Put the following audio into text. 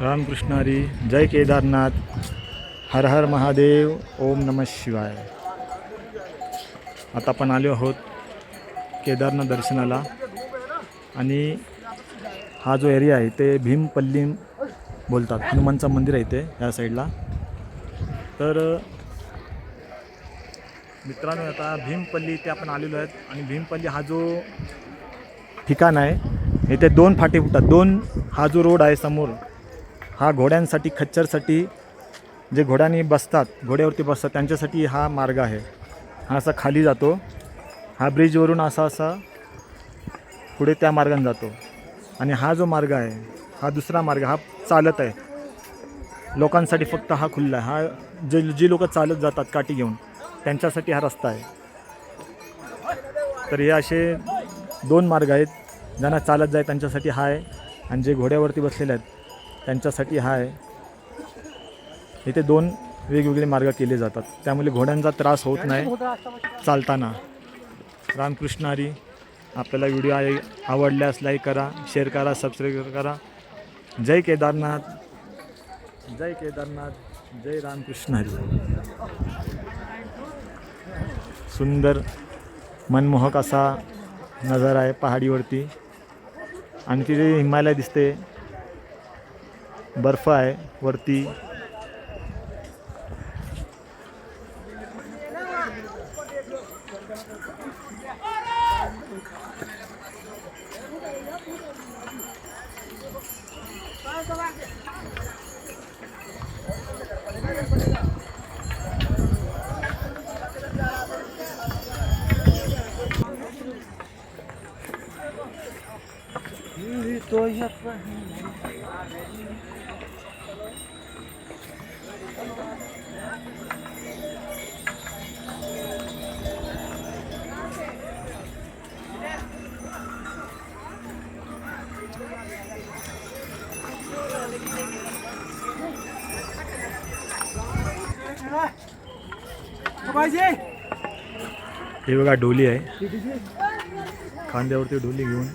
रामकृष्ण हरी. जय केदारनाथ. हर हर महादेव. ओम नमः शिवाय. आता आपण आलो आहोत केदारनाथ दर्शनाला आणि हा जो एरिया आहे ते भीमपल्ली बोलतात. हनुमानचं मंदिर आहे इथे या साईडला. तर मित्रांनो आता भीमपल्ली इथे आपण आलेलो आहेत आणि भीमपल्ली हा जो ठिकाण आहे इथे दोन फाटे फुटतात. हा जो रोड आहे समोर हा घोड्यांसाठी खच्चरसाठी जे घोड्यावरती बसतात त्यांच्यासाठी हा मार्ग आहे. हा असा खाली जातो. हा ब्रिजवरून असा पुढे त्या मार्गाने जातो आणि हा जो मार्ग आहे हा दुसरा मार्ग हा चालत आहे. लोकांसाठी फक्त हा खुल्ला आहे. हा जी लोक चालत जातात काठी घेऊन त्यांच्यासाठी हा रस्ता आहे. तर हे असे दोन मार्ग आहेत. ज्यांना चालत जाय त्यांच्यासाठी हा आहे आणि जे घोड्यावरती बसलेले आहेत त्यांच्यासाठी हा आहे. इथे दोन वेगवेगळे मार्ग केले जातात त्यामुळे घोड्यांचा त्रास होत नाही चालताना. रामकृष्ण हरी. आपल्याला व्हिडिओ आवडल्यास लाईक करा, शेअर करा, सबस्क्राईब करा. जय केदारनाथ. जय केदारनाथ. जय रामकृष्ण हरी. सुंदर मनमोहक असा नजारा आहे पहाडीवरती आणि तिथे हिमालय दिसते. बर्फ आहे वरती. हे बघा डोली आहे. खांद्यावरती डोली घेऊन